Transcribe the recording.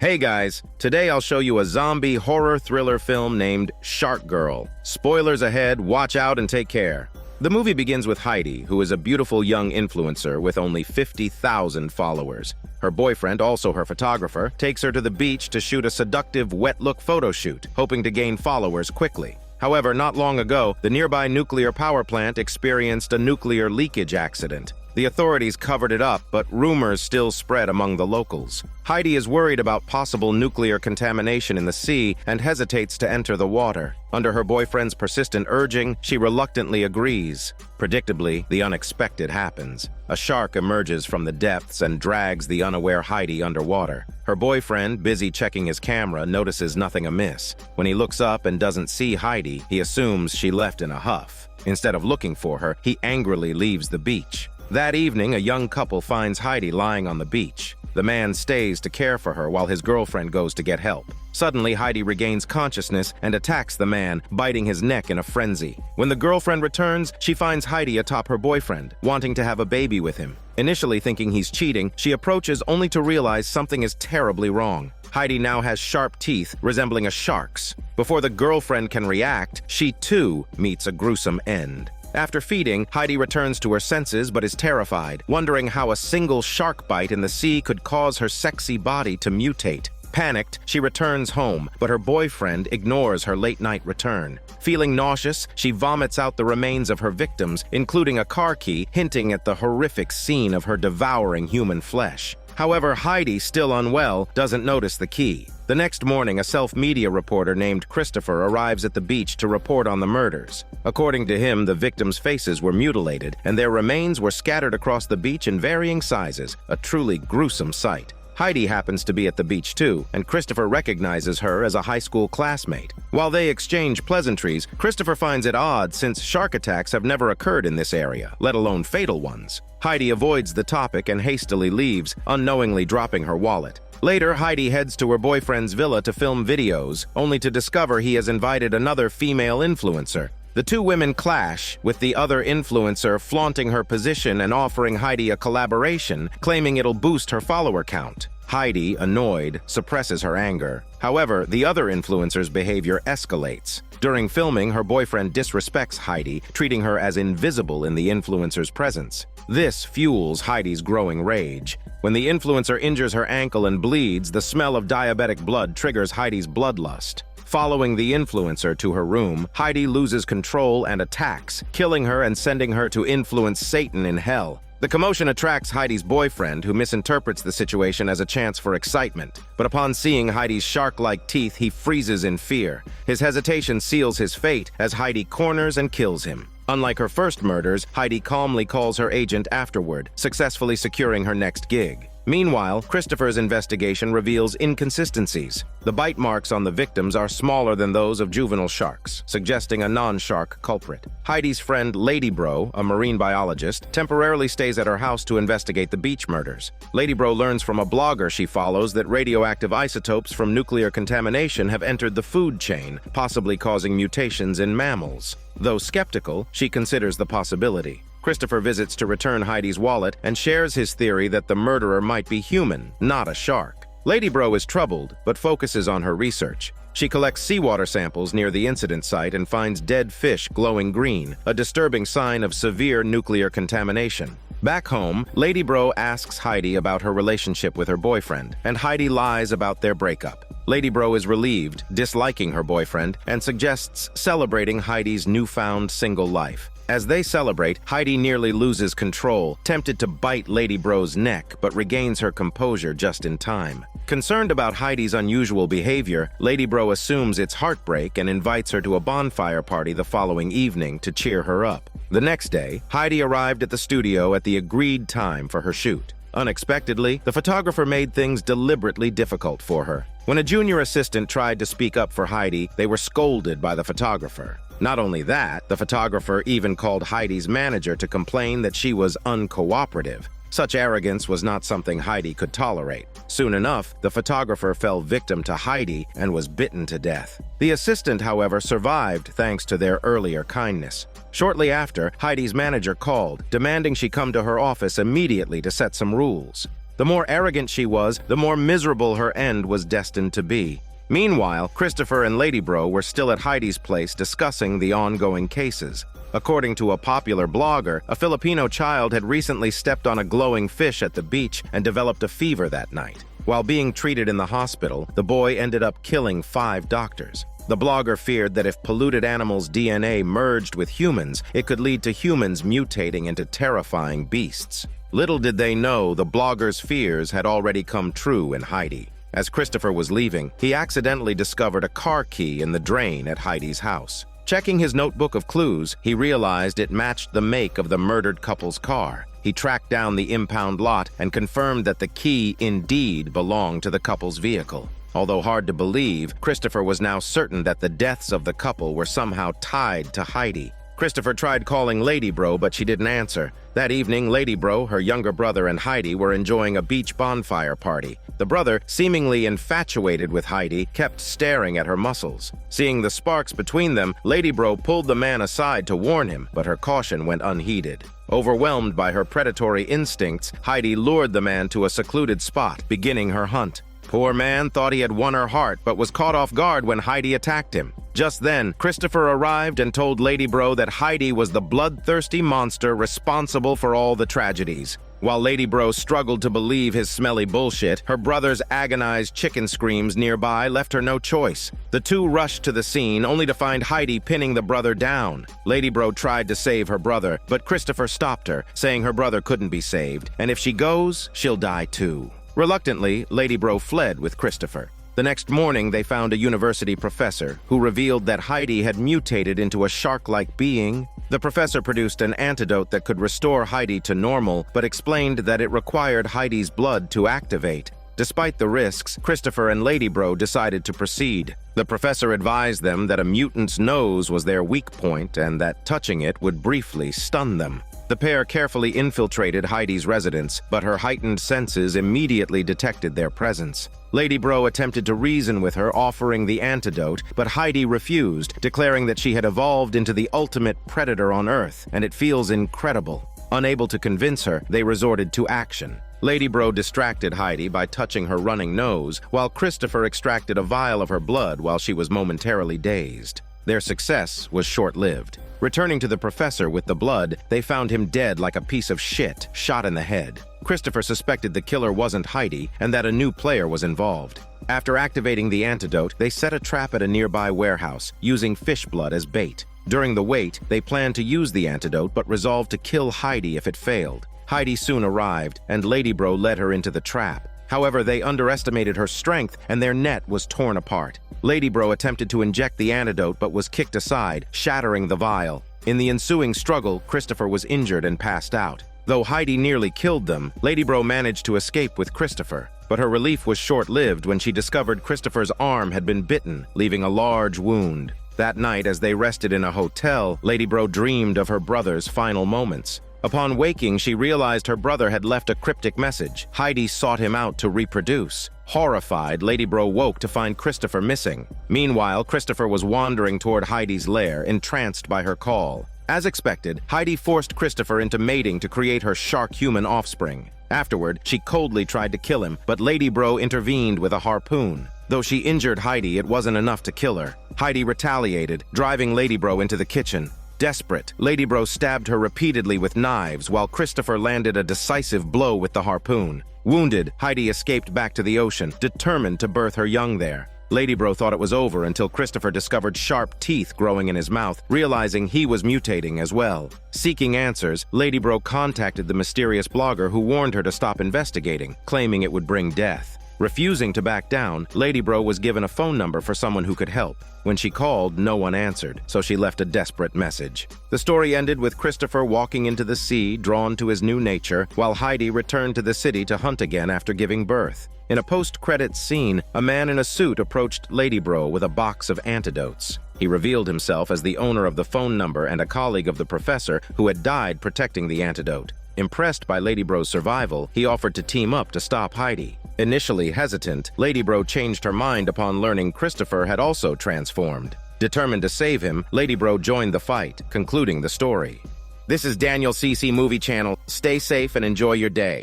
Hey guys, today I'll show you a zombie horror thriller film named Shark Girl. Spoilers ahead, watch out and take care. The movie begins with Heidi, who is a beautiful young influencer with only 50,000 followers. Her boyfriend, also her photographer, takes her to the beach to shoot a seductive wet-look photo shoot, hoping to gain followers quickly. However, not long ago, the nearby nuclear power plant experienced a nuclear leakage accident. The authorities covered it up, but rumors still spread among the locals. Heidi is worried about possible nuclear contamination in the sea and hesitates to enter the water. Under her boyfriend's persistent urging, she reluctantly agrees. Predictably, the unexpected happens. A shark emerges from the depths and drags the unaware Heidi underwater. Her boyfriend, busy checking his camera, notices nothing amiss. When he looks up and doesn't see Heidi, he assumes she left in a huff. Instead of looking for her, he angrily leaves the beach. That evening, a young couple finds Heidi lying on the beach. The man stays to care for her while his girlfriend goes to get help. Suddenly, Heidi regains consciousness and attacks the man, biting his neck in a frenzy. When the girlfriend returns, she finds Heidi atop her boyfriend, wanting to have a baby with him. Initially thinking he's cheating, she approaches only to realize something is terribly wrong. Heidi now has sharp teeth resembling a shark's. Before the girlfriend can react, she too meets a gruesome end. After feeding, Heidi returns to her senses but is terrified, wondering how a single shark bite in the sea could cause her sexy body to mutate. Panicked, she returns home, but her boyfriend ignores her late-night return. Feeling nauseous, she vomits out the remains of her victims, including a car key, hinting at the horrific scene of her devouring human flesh. However, Heidi, still unwell, doesn't notice the key. The next morning, a self-media reporter named Christopher arrives at the beach to report on the murders. According to him, the victims' faces were mutilated, and their remains were scattered across the beach in varying sizes, a truly gruesome sight. Heidi happens to be at the beach too, and Christopher recognizes her as a high school classmate. While they exchange pleasantries, Christopher finds it odd since shark attacks have never occurred in this area, let alone fatal ones. Heidi avoids the topic and hastily leaves, unknowingly dropping her wallet. Later, Heidi heads to her boyfriend's villa to film videos, only to discover he has invited another female influencer. The two women clash, with the other influencer flaunting her position and offering Heidi a collaboration, claiming it'll boost her follower count. Heidi, annoyed, suppresses her anger. However, the other influencer's behavior escalates. During filming, her boyfriend disrespects Heidi, treating her as invisible in the influencer's presence. This fuels Heidi's growing rage. When the influencer injures her ankle and bleeds, the smell of diabetic blood triggers Heidi's bloodlust. Following the influencer to her room, Heidi loses control and attacks, killing her and sending her to influence Satan in hell. The commotion attracts Heidi's boyfriend, who misinterprets the situation as a chance for excitement. But upon seeing Heidi's shark-like teeth, he freezes in fear. His hesitation seals his fate as Heidi corners and kills him. Unlike her first murders, Heidi calmly calls her agent afterward, successfully securing her next gig. Meanwhile, Christopher's investigation reveals inconsistencies. The bite marks on the victims are smaller than those of juvenile sharks, suggesting a non-shark culprit. Heidi's friend Lady Bro, a marine biologist, temporarily stays at her house to investigate the beach murders. Lady Bro learns from a blogger she follows that radioactive isotopes from nuclear contamination have entered the food chain, possibly causing mutations in mammals. Though skeptical, she considers the possibility. Christopher visits to return Heidi's wallet and shares his theory that the murderer might be human, not a shark. Lady Bro is troubled, but focuses on her research. She collects seawater samples near the incident site and finds dead fish glowing green, a disturbing sign of severe nuclear contamination. Back home, Lady Bro asks Heidi about her relationship with her boyfriend, and Heidi lies about their breakup. Lady Bro is relieved, disliking her boyfriend, and suggests celebrating Heidi's newfound single life. As they celebrate, Heidi nearly loses control, tempted to bite Lady Bro's neck, but regains her composure just in time. Concerned about Heidi's unusual behavior, Lady Bro assumes it's heartbreak and invites her to a bonfire party the following evening to cheer her up. The next day, Heidi arrived at the studio at the agreed time for her shoot. Unexpectedly, the photographer made things deliberately difficult for her. When a junior assistant tried to speak up for Heidi, they were scolded by the photographer. Not only that, the photographer even called Heidi's manager to complain that she was uncooperative. Such arrogance was not something Heidi could tolerate. Soon enough, the photographer fell victim to Heidi and was bitten to death. The assistant, however, survived thanks to their earlier kindness. Shortly after, Heidi's manager called, demanding she come to her office immediately to set some rules. The more arrogant she was, the more miserable her end was destined to be. Meanwhile, Christopher and Lady Bro were still at Heidi's place discussing the ongoing cases. According to a popular blogger, a Filipino child had recently stepped on a glowing fish at the beach and developed a fever that night. While being treated in the hospital, the boy ended up killing 5 doctors. The blogger feared that if polluted animals' DNA merged with humans, it could lead to humans mutating into terrifying beasts. Little did they know the blogger's fears had already come true in Heidi. As Christopher was leaving, he accidentally discovered a car key in the drain at Heidi's house. Checking his notebook of clues, he realized it matched the make of the murdered couple's car. He tracked down the impound lot and confirmed that the key indeed belonged to the couple's vehicle. Although hard to believe, Christopher was now certain that the deaths of the couple were somehow tied to Heidi. Christopher tried calling Lady Bro, but she didn't answer. That evening, Lady Bro, her younger brother, and Heidi were enjoying a beach bonfire party. The brother, seemingly infatuated with Heidi, kept staring at her muscles. Seeing the sparks between them, Lady Bro pulled the man aside to warn him, but her caution went unheeded. Overwhelmed by her predatory instincts, Heidi lured the man to a secluded spot, beginning her hunt. Poor man thought he had won her heart, but was caught off guard when Heidi attacked him. Just then, Christopher arrived and told Lady Bro that Heidi was the bloodthirsty monster responsible for all the tragedies. While Lady Bro struggled to believe his smelly bullshit, her brother's agonized chicken screams nearby left her no choice. The two rushed to the scene, only to find Heidi pinning the brother down. Lady Bro tried to save her brother, but Christopher stopped her, saying her brother couldn't be saved, and if she goes, she'll die too. Reluctantly, Lady Bro fled with Christopher. The next morning, they found a university professor who revealed that Heidi had mutated into a shark-like being. The professor produced an antidote that could restore Heidi to normal, but explained that it required Heidi's blood to activate. Despite the risks, Christopher and Lady Bro decided to proceed. The professor advised them that a mutant's nose was their weak point and that touching it would briefly stun them. The pair carefully infiltrated Heidi's residence, but her heightened senses immediately detected their presence. Lady Bro attempted to reason with her, offering the antidote, but Heidi refused, declaring that she had evolved into the ultimate predator on Earth, and it feels incredible. Unable to convince her, they resorted to action. Lady Bro distracted Heidi by touching her running nose, while Christopher extracted a vial of her blood while she was momentarily dazed. Their success was short-lived. Returning to the professor with the blood, they found him dead like a piece of shit, shot in the head. Christopher suspected the killer wasn't Heidi and that a new player was involved. After activating the antidote, they set a trap at a nearby warehouse, using fish blood as bait. During the wait, they planned to use the antidote but resolved to kill Heidi if it failed. Heidi soon arrived, and Lady Bro led her into the trap. However, they underestimated her strength, and their net was torn apart. Lady Bro attempted to inject the antidote but was kicked aside, shattering the vial. In the ensuing struggle, Christopher was injured and passed out. Though Heidi nearly killed them, Lady Bro managed to escape with Christopher. But her relief was short-lived when she discovered Christopher's arm had been bitten, leaving a large wound. That night, as they rested in a hotel, Lady Bro dreamed of her brother's final moments. Upon waking, she realized her brother had left a cryptic message. Heidi sought him out to reproduce. Horrified, Lady Bro woke to find Christopher missing. Meanwhile, Christopher was wandering toward Heidi's lair, entranced by her call. As expected, Heidi forced Christopher into mating to create her shark-human offspring. Afterward, she coldly tried to kill him, but Lady Bro intervened with a harpoon. Though she injured Heidi, it wasn't enough to kill her. Heidi retaliated, driving Lady Bro into the kitchen. Desperate, Lady Bro stabbed her repeatedly with knives while Christopher landed a decisive blow with the harpoon. Wounded, Heidi escaped back to the ocean, determined to birth her young there. Lady Bro thought it was over until Christopher discovered sharp teeth growing in his mouth, realizing he was mutating as well. Seeking answers, Lady Bro contacted the mysterious blogger who warned her to stop investigating, claiming it would bring death. Refusing to back down, Lady Bro was given a phone number for someone who could help. When she called, no one answered, so she left a desperate message. The story ended with Christopher walking into the sea, drawn to his new nature, while Heidi returned to the city to hunt again after giving birth. In a post-credits scene, a man in a suit approached Lady Bro with a box of antidotes. He revealed himself as the owner of the phone number and a colleague of the professor who had died protecting the antidote. Impressed by Lady Bro's survival, he offered to team up to stop Heidi. Initially hesitant, Lady Bro changed her mind upon learning Christopher had also transformed. Determined to save him, Lady Bro joined the fight, concluding the story. This is Daniel CC Movie Channel. Stay safe and enjoy your day.